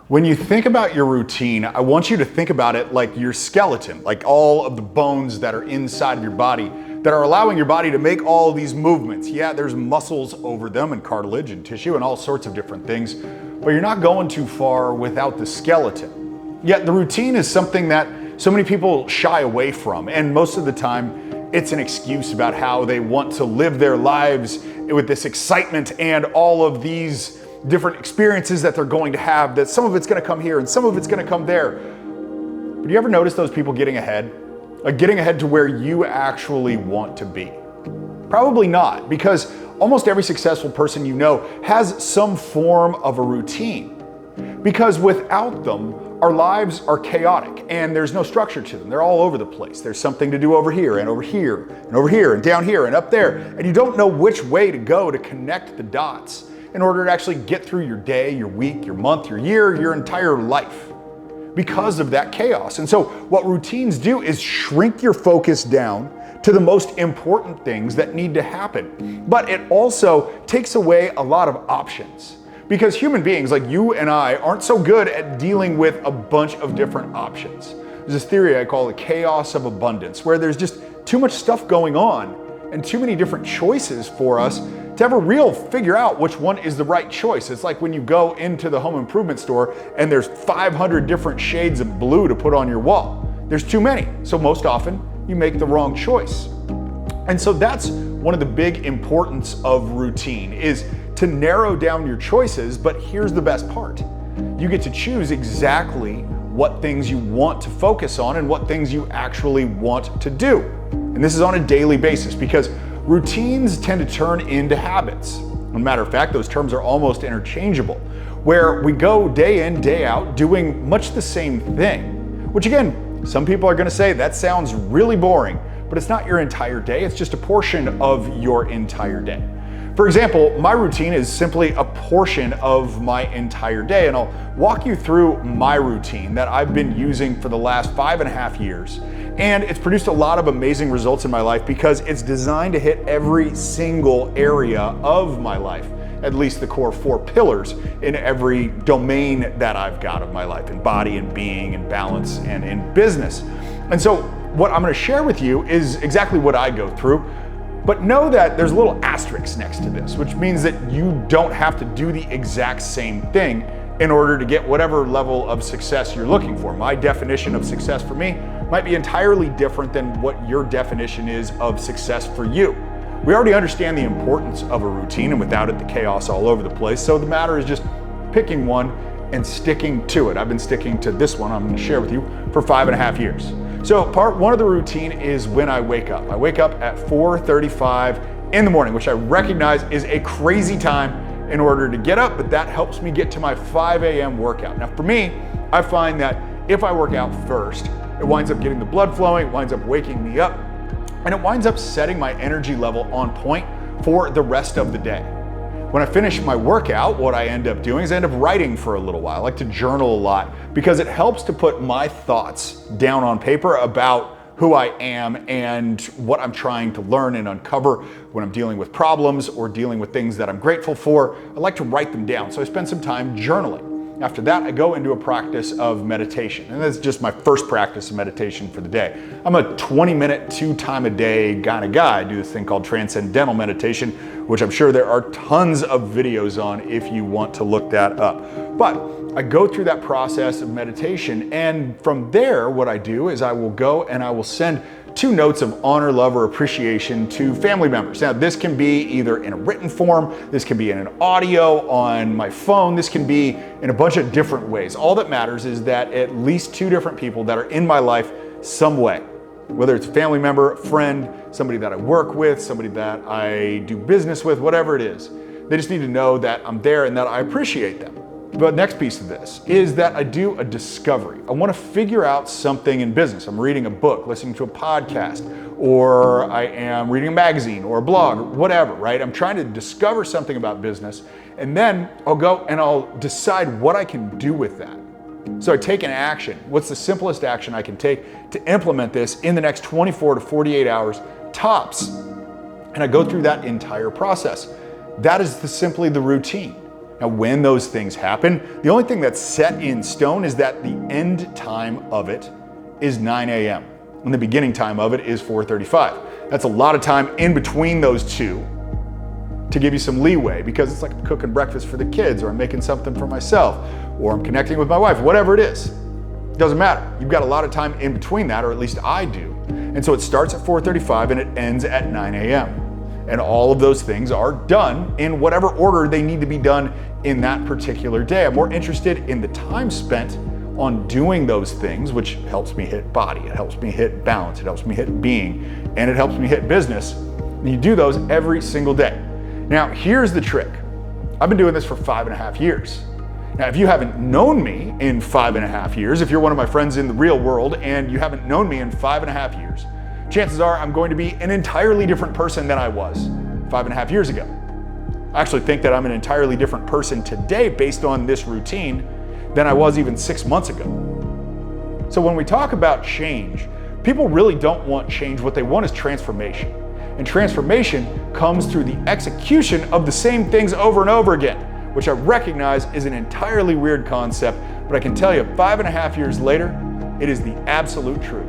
When you think about your routine, I want you to think about it like your skeleton, like all of the bones that are inside of your body that are allowing your body to make all of these movements. Yeah, there's muscles over them and cartilage and tissue and all sorts of different things, but you're not going too far without the skeleton. Yet the routine is something that so many people shy away from, and most of the time it's an excuse about how they want to live their lives with this excitement and all of these different experiences that they're going to have, that some of it's going to come here and some of it's going to come there. But do you ever notice those people getting ahead? Like getting ahead to where you actually want to be? Probably not, because almost every successful person you know has some form of a routine. Because without them, our lives are chaotic and there's no structure to them. They're all over the place. There's something to do over here and over here and over here and down here and up there. And you don't know which way to go to connect the dots in order to actually get through your day, your week, your month, your year, your entire life because of that chaos. And so what routines do is shrink your focus down to the most important things that need to happen. But it also takes away a lot of options, because human beings like you and I aren't so good at dealing with a bunch of different options. There's this theory I call the chaos of abundance, where there's just too much stuff going on and too many different choices for us to ever figure out which one is the right choice. It's like when you go into the home improvement store and there's 500 different shades of blue to put on your wall. There's too many. So most often you make the wrong choice. And so that's one of the big importance of routine, is to narrow down your choices. But here's the best part. You get to choose exactly what things you want to focus on and what things you actually want to do. And this is on a daily basis, because routines tend to turn into habits. As a matter of fact, those terms are almost interchangeable, where we go day in, day out doing much the same thing, which again, some people are going to say that sounds really boring, but it's not your entire day. It's just a portion of your entire day. For example, my routine is simply a portion of my entire day, and I'll walk you through my routine that I've been using for the last 5.5 years. And it's produced a lot of amazing results in my life because it's designed to hit every single area of my life, at least the core 4 pillars in every domain that I've got of my life, in body and being and balance and in business. And so what I'm going to share with you is exactly what I go through. But know that there's a little asterisk next to this, which means that you don't have to do the exact same thing in order to get whatever level of success you're looking for. My definition of success for me might be entirely different than what your definition is of success for you. We already understand the importance of a routine, and without it, the chaos all over the place. So the matter is just picking one and sticking to it. I've been sticking to this one I'm going to share with you for 5.5 years. So part one of the routine is when I wake up. I wake up at 4:35 in the morning, which I recognize is a crazy time in order to get up, but that helps me get to my 5 a.m. workout. Now for me, I find that if I work out first, it winds up getting the blood flowing, it winds up waking me up, and it winds up setting my energy level on point for the rest of the day. When I finish my workout, what I end up doing is I end up writing for a little while. I like to journal a lot because it helps to put my thoughts down on paper about who I am and what I'm trying to learn and uncover when I'm dealing with problems or dealing with things that I'm grateful for. I like to write them down, so I spend some time journaling. After that, I go into a practice of meditation, and that's just my first practice of meditation for the day. I'm a 20-minute, 2-time-a-day kind of guy. I do this thing called transcendental meditation, which I'm sure there are tons of videos on if you want to look that up. But I go through that process of meditation, and from there, what I do is I will go and I will send 2 notes of honor, love, or appreciation to family members. Now, this can be either in a written form, this can be in an audio on my phone, this can be in a bunch of different ways. All that matters is that at least 2 different people that are in my life some way, whether it's a family member, a friend, somebody that I work with, somebody that I do business with, whatever it is, they just need to know that I'm there and that I appreciate them. But next piece of this is that I do a discovery. I want to figure out something in business. I'm reading a book, listening to a podcast, or I am reading a magazine or a blog, or whatever, right? I'm trying to discover something about business, and then I'll go and I'll decide what I can do with that. So I take an action. What's the simplest action I can take to implement this in the next 24 to 48 hours tops? And I go through that entire process. That is simply the routine. Now, when those things happen, the only thing that's set in stone is that the end time of it is 9 a.m. and the beginning time of it is 4:35. That's a lot of time in between those two to give you some leeway, because it's like I'm cooking breakfast for the kids, or I'm making something for myself, or I'm connecting with my wife, whatever it is. It doesn't matter. You've got a lot of time in between that, or at least I do. And so it starts at 4:35 and it ends at 9 a.m. And all of those things are done in whatever order they need to be done in that particular day. I'm more interested in the time spent on doing those things, which helps me hit body, it helps me hit balance, it helps me hit being, and it helps me hit business. And you do those every single day. Now, here's the trick. I've been doing this for 5.5 years. Now, if you haven't known me in 5.5 years, if you're one of my friends in the real world and you haven't known me in 5.5 years, chances are I'm going to be an entirely different person than I was 5.5 years ago. I actually think that I'm an entirely different person today based on this routine than I was even 6 months ago. So when we talk about change, people really don't want change. What they want is transformation. And transformation comes through the execution of the same things over and over again, which I recognize is an entirely weird concept, but I can tell you 5.5 years later, it is the absolute truth.